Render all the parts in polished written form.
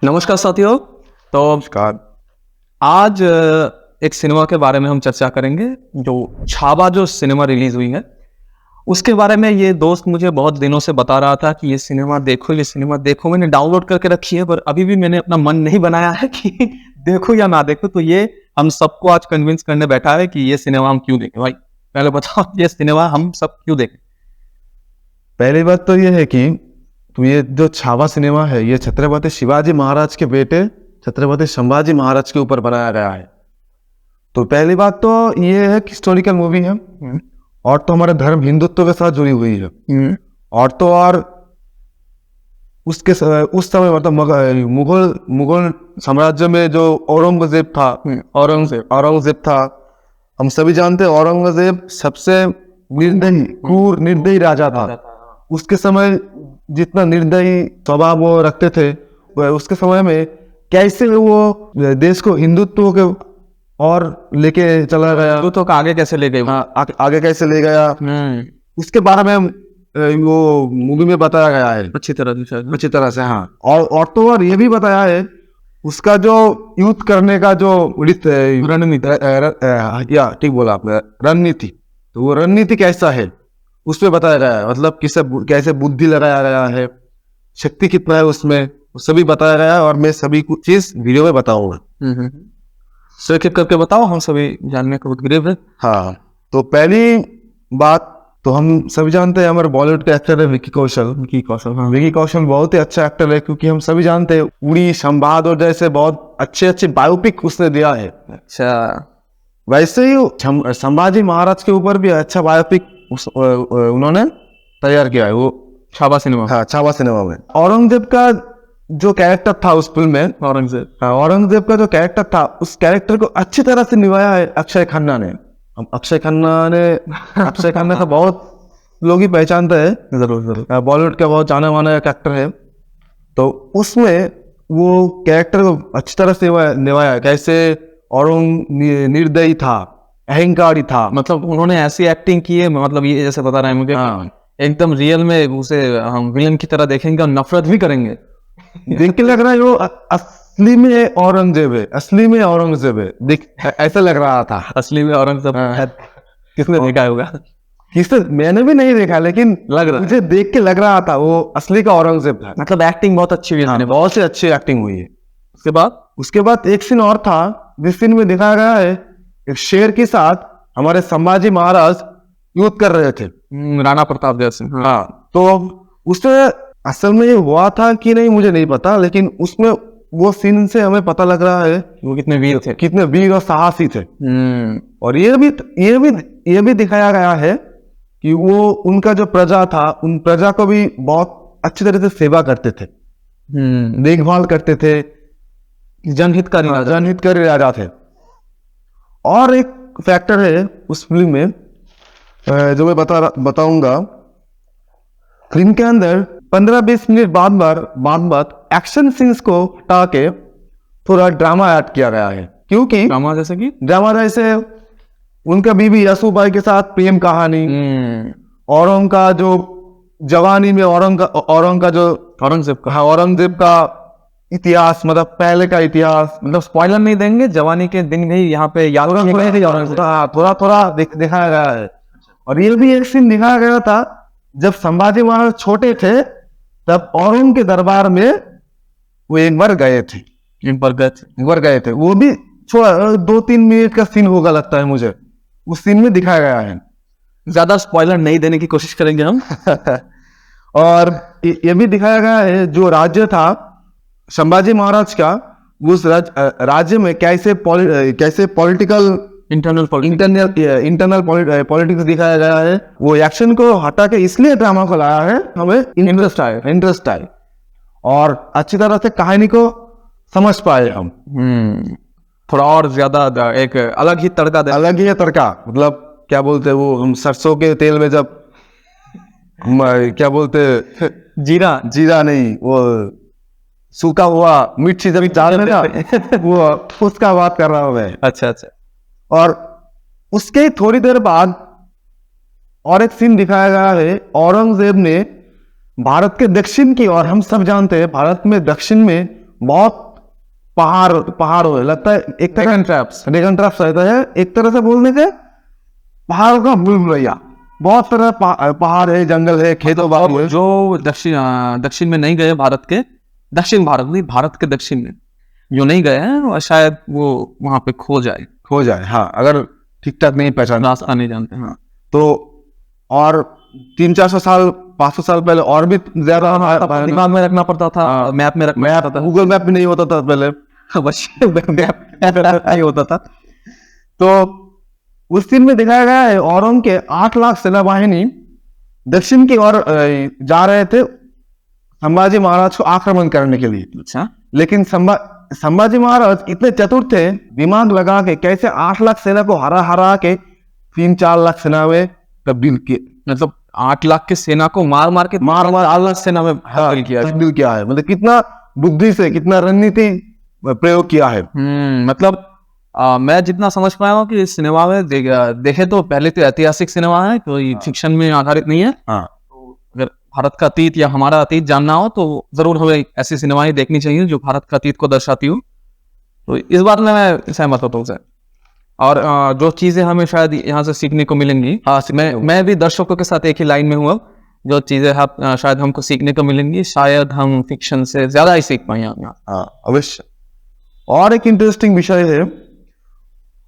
नमस्कार साथियों। तो नमस्कार। आज एक सिनेमा के बारे में हम चर्चा करेंगे। जो छावा जो सिनेमा रिलीज हुई है उसके बारे में ये दोस्त मुझे बहुत दिनों से बता रहा था कि ये सिनेमा देखो, ये सिनेमा देखो। मैंने डाउनलोड करके रखी है पर अभी भी मैंने अपना मन नहीं बनाया है कि देखो या ना देखो। तो ये हम सबको आज कन्विंस करने बैठा है कि ये सिनेमा हम क्यों देखें। भाई पहले बताओ, ये सिनेमा हम सब क्यों देखें? पहली बात तो ये है कि ये जो छावा सिनेमा है ये छत्रपति शिवाजी महाराज के बेटे छत्रपति संभाजी महाराज के ऊपर बनाया गया है। तो पहली बात तो ये है कि हिस्टोरिकल मूवी है और तो हमारे धर्म हिंदुत्व के साथ जुड़ी हुई है। और उस समय मतलब मुगल साम्राज्य में जो औरंगजेब था औरंगजेब था। हम सभी जानते हैं औरंगजेब सबसे क्रूर निर्दयी राजा था। उसके समय जितना निर्दयी स्वभाव वो रखते थे, उसके समय में कैसे वो देश को हिंदुत्व के और लेके चला गया, तो आगे कैसे ले गए? आगे कैसे ले गया उसके बारे में वो मूवी में बताया गया है अच्छी तरह से। हाँ, और तो और ये भी बताया है उसका जो युद्ध करने का जो रणनीति, या ठीक बोला आपने, रणनीति। तो वो रणनीति कैसा है उस पर बताया गया है, मतलब कैसे बुद्धि लगाया गया है, शक्ति कितना है उसमें, वो सभी बताया गया है। और मैं सभी कुछ चीज वीडियो में बताऊंगा। एक एक करके बताओ, हम सभी जानने को उद्ग्रीव है। हाँ, तो पहली बात तो हम सभी जानते हैं हमारे बॉलीवुड के एक्टर है विकी कौशल। विकी कौशल बहुत ही अच्छा एक्टर है, क्योंकि हम सभी जानते हैं उड़ी, संवाद और जैसे बहुत अच्छे बायोपिक उसने दिया है। अच्छा, वैसे ही संभाजी महाराज के ऊपर भी अच्छा बायोपिक उन्होंने तैयार किया है, वो छावा सिनेमा। हाँ, छावा सिनेमा में। औरंगजेब का जो कैरेक्टर था उस फिल्म में, औरंगजेब का जो कैरेक्टर था, उस कैरेक्टर को अच्छी तरह से निभाया है अक्षय खन्ना ने। अक्षय खन्ना का बहुत लोग ही पहचानते हैं, जरूर बॉलीवुड का बहुत जाने माना एक एक्टर है। तो उसमें वो कैरेक्टर को अच्छी तरह से निभाया है। कैसे औरंग निर्दयी था, अहंकारी था, मतलब उन्होंने ऐसी एक्टिंग की है, मतलब ये जैसे बता रहे हैं मुझे। हाँ, एकदम रियल में उसे हम विलन की तरह देखेंगे और नफरत भी करेंगे। देख के लग रहा है वो असली में औरंगजेब है, असली में औरंगजेब है, देख ऐसा लग रहा था। असली में औरंगजेब किसने देखा होगा? किसने, मैंने भी नहीं देखा, लेकिन लग रहा, मुझे देख के लग रहा था वो असली का औरंगजेब था। मतलब एक्टिंग बहुत अच्छी हुई है। बहुत सी अच्छी एक्टिंग हुई है। उसके बाद एक सीन और था, जिस सीन में दिखाया गया है एक शेर के साथ हमारे संभाजी महाराज युद्ध कर रहे थे, राणा प्रताप जैसे। हाँ, तो उसमें असल में ये हुआ था कि नहीं मुझे नहीं पता, लेकिन उसमें वो सीन से हमें पता लग रहा है वो कितने वीर थे, कितने वीर और साहसी थे। और ये भी दिखाया गया है कि वो उनका जो प्रजा था, उन प्रजा को भी बहुत अच्छी तरह से सेवा करते थे, देखभाल करते थे, जनहितकारी राजा थे। और एक फैक्टर है उस फिल्म में जो मैं बताऊंगा। फिल्म के अंदर 15-20 मिनट बाद एक्शन सीन्स को हटा के थोड़ा ड्रामा ऐड किया गया है। क्योंकि ड्रामा जैसे उनका बीबी यसुबाई के साथ प्रेम कहानी, औरंग का जो जवानी में औरंगजेब का इतिहास, मतलब पहले का इतिहास, मतलब स्पॉइलर नहीं देंगे, जवानी के दिन भी यहाँ पे याद थोड़ा दिखाया गया है। और ये भी एक सीन दिखाया गया था जब संभाजी महाराज छोटे थे, तब औरंग के दरबार में वो एक बार गए थे। वो भी 2-3 मिनट का सीन होगा लगता है मुझे, उस सीन में दिखाया गया है। ज्यादा स्पॉइलर नहीं देने की कोशिश करेंगे हम। और ये भी दिखाया गया है जो राज्य था संभाजी महाराज का, उस राज्य में कैसे पॉलिटिकल इंटरनल पॉलिटिक्स दिखाया गया है। वो एक्शन को हटा के इसलिए ड्रामा को लाया है, हमें इंटरेस्ट आए और अच्छी तरह से कहानी को समझ पाए हम। थोड़ा और ज्यादा एक अलग ही तड़का, मतलब क्या बोलते वो, हम सरसों के तेल में जब क्या बोलते, जीरा नहीं, वो सूखा हुआ मिर्ची जब डालते ना, वो उसका बात कर रहा हूं मैं। अच्छा। और उसके थोड़ी देर बाद और एक सीन दिखाया गया है, औरंगजेब ने भारत के दक्षिण की, और हम सब जानते हैं भारत में दक्षिण में बहुत पहाड़ हो लगता है, एक तरह Dragon traps। ड्रैगन ट्रैप्स रहता है, एक तरह से बोलने के पहाड़ों का भूलभुलैया। बहुत तरह पहाड़ है, जंगल है, खेतों बाग है। जो दक्षिण में नहीं गए, भारत के दक्षिण, भारत नहीं, भारत के दक्षिण में जो नहीं गए हैं वो शायद वो वहां पे खो जाए। हाँ, अगर ठीक ठाक नहीं पहचान रास्ता नहीं जानते। हाँ, तो और 300-400 साल 500 साल पहले और भी ज्यादा दिमाग में रखना पड़ता था, मैप में रखना पड़ता गूगल मैप भी नहीं होता था पहले, था, बस मैप नहीं होता था। तो उस दिन में दिखाया गया है औरंग के 8 लाख सेना वाहिनी दक्षिण की ओर जा रहे थे संभाजी महाराज को आक्रमण करने के लिए। अच्छा, लेकिन संभाजी महाराज इतने चतुर थे, दिमाग लगा के कैसे 8 लाख सेना को हरा के 3-4 लाख सेना में तब्दील किए। मतलब 8 लाख की सेना को मार 8 लाख सेना में तब्दील किया। तब्दील किया है, मतलब कितना बुद्धि से, कितना रणनीति प्रयोग किया है। मतलब मैं जितना समझ पाया हूँ कि इस सिनेमा में देखे तो पहले तो ऐतिहासिक सिनेमा है, कोई फिक्शन में आधारित नहीं है। तो अगर भारत का अतीत या हमारा अतीत जानना हो तो जरूर हमें ऐसी सिनेमाएं देखनी चाहिए जो भारत का अतीत को दर्शाती हो। तो इस बात में मैं सहमत होता हूँ। और जो चीजें हमें शायद यहाँ से सीखने को मिलेंगी, मैं भी दर्शकों के साथ एक ही लाइन में हूँ, जो चीजें शायद हमको सीखने को मिलेंगी शायद हम फिक्शन से ज्यादा ही सीख पाए यहाँ। अवश्य। और एक इंटरेस्टिंग विषय है,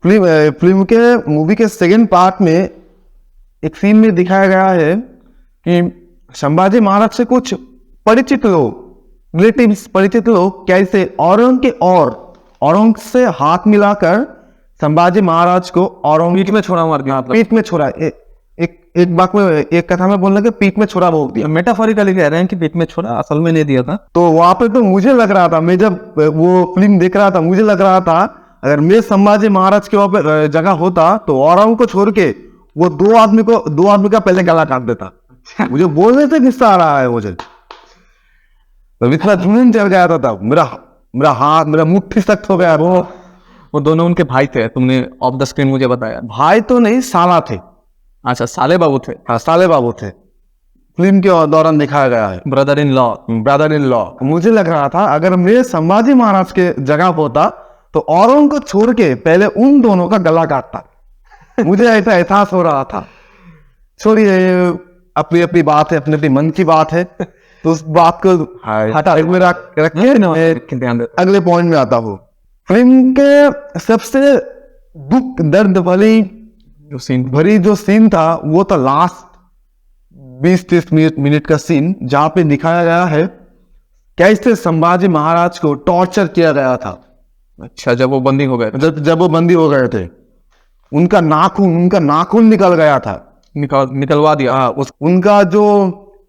फिल्म के मूवी के सेकंड पार्ट में एक सीन में दिखाया गया है कि संभाजी महाराज से कुछ परिचित लोग, रिलेटिव्स परिचित लोग कैसे औरंग से हाथ मिलाकर संभाजी महाराज को औरंग पीठ में छोड़ा मार दिया। पीठ में छोड़ा, एक बात में, एक कथा में बोलने के पीठ में छोड़ा बोल दिया। मेटाफोरिकली कह रहे हैं कि पीठ में छोड़ा, असल में नहीं दिया था। तो वहां पे तो मुझे लग रहा था, मैं जब वो फिल्म देख रहा था मुझे लग रहा था अगर मैं संभाजी महाराज के वहां पे जगह होता तो औरंग को छोड़ के वो दो आदमी का पहले गला काट देता। मुझे बोलने से गुस्सा आ रहा है मुझे, तो इतना जुनून चढ़ गया था तब, मेरा हाथ, मेरा मुट्ठी सख्त हो गया। वो दोनों उनके भाई थे, तुमने ऑफ द स्क्रीन मुझे बताया। भाई तो नहीं, साला थे। अच्छा, साले बाबू थे। हाँ, साले बाबू थे, फिल्म के दौरान दिखाया गया है। Brother in law. मुझे लग रहा था अगर मैं संभाजी महाराज के जगह होता तो औरंग को छोड़ के पहले उन दोनों का गला काटता। मुझे ऐसा एहसास हो रहा था। छोड़िए, अपनी अपनी बात है, अपने अपने मन की बात है, तो उस बात को हटा रखिए, अगले पॉइंट में आता हूँ। फिल्म के सबसे दुख दर्द वाली जो सीन था वो तो लास्ट 20-30 मिनट का सीन, जहां पे दिखाया गया है कैसे संभाजी महाराज को टॉर्चर किया गया था। अच्छा, जब वो बंदी हो गए, जब वो बंदी हो गए थे, उनका नाखून निकल गया था, निकलवा दिया। उनका जो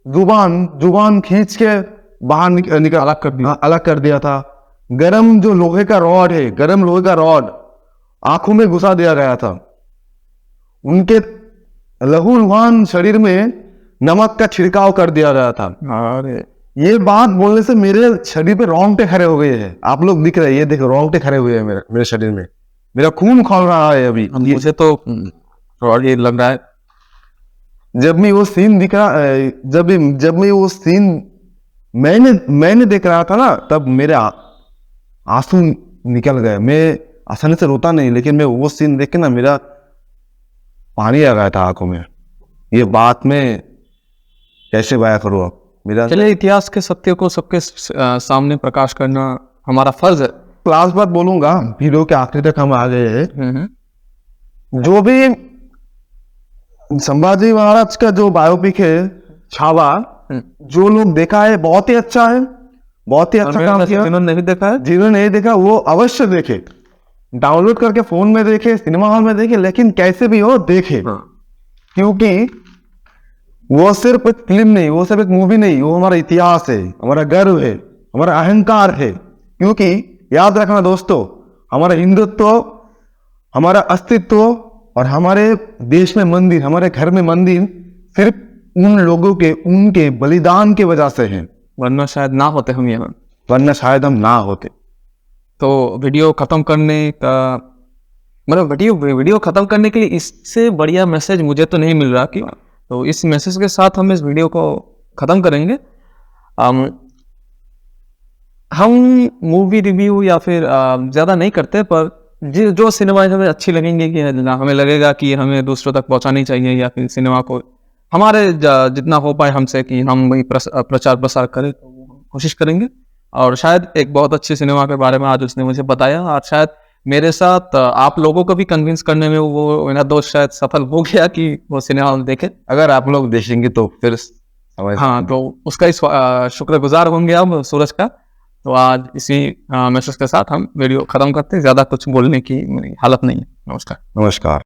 जुबान खींच के बाहर अलग कर दिया था। गरम लोहे का रॉड आंखों में घुसा दिया गया था। उनके लहूलुहान शरीर में नमक का छिड़काव कर दिया गया था। अरे, ये बात बोलने से मेरे शरीर पे रोंगटे खड़े हो गए हैं। आप लोग दिख रहे हैं, ये देखो रोंगटे खड़े हुए हैं मेरे शरीर में, मेरा खून खौल रहा है अभी। मुझे तो और ये लग रहा है जब मैं वो सीन दिख रहा, जब मैं वो सीन मैंने देख रहा था ना, तब मेरे आंसू निकल गए। मैं आसानी से रोता नहीं, लेकिन मैं वो सीन देख के ना मेरा पानी आ गया था आंखों में। ये बात मैं कैसे बयां करूँ अब? चलिए, इतिहास के सत्य को सबके सामने प्रकाश करना हमारा फर्ज है। क्लास बात बोलूंगा, वीडियो के आखिरी तक हम आ गए हैं। जो भी संभाजी महाराज का जो बायोपिक है छावा, जो लोग देखा है बहुत ही अच्छा है, बहुत ही अच्छा काम किया। जिन्होंने नहीं देखा है, जिन्होंने नहीं देखा वो अवश्य देखे, डाउनलोड करके फोन में देखे, सिनेमा हॉल में देखे, लेकिन कैसे भी हो देखे। क्योंकि वो सिर्फ एक फिल्म नहीं, वो सिर्फ एक मूवी नहीं, वो हमारा इतिहास है, हमारा गर्व है, हमारा अहंकार है। क्योंकि याद रखना दोस्तों, हमारा हिंदुत्व, हमारा अस्तित्व और हमारे देश में मंदिर, हमारे घर में मंदिर सिर्फ उन लोगों के, उनके बलिदान की वजह से है, वरना शायद ना होते हम यहाँ, वरना शायद हम ना होते। तो वीडियो खत्म करने का मतलब वीडियो खत्म करने के लिए इससे बढ़िया मैसेज मुझे तो नहीं मिल रहा कि, तो इस मैसेज के साथ हम इस वीडियो को खत्म करेंगे। हम मूवी रिव्यू या फिर ज़्यादा नहीं करते, पर जो सिनेमा हमें अच्छी लगेंगी, कि हमें लगेगा कि हमें दूसरों तक पहुंचानी चाहिए, या फिर सिनेमा को हमारे जितना हो पाए हमसे कि हम वही प्रचार प्रसार करें, तो वो हम कोशिश करेंगे। और शायद एक बहुत अच्छी सिनेमा के बारे में आज उसने मुझे बताया, और शायद मेरे साथ आप लोगों को भी कन्विंस करने में वो मेरा दोस्त शायद सफल हो गया कि वो सिनेमा देखे। अगर आप लोग देखेंगे तो फिर हाँ, तो उसका ही शुक्रगुजार होंगे अब सूरज का। तो आज इसी मैसेज के साथ हम वीडियो खत्म करते हैं, ज़्यादा कुछ बोलने की मेरी हालत नहीं है। नमस्कार। नमस्कार।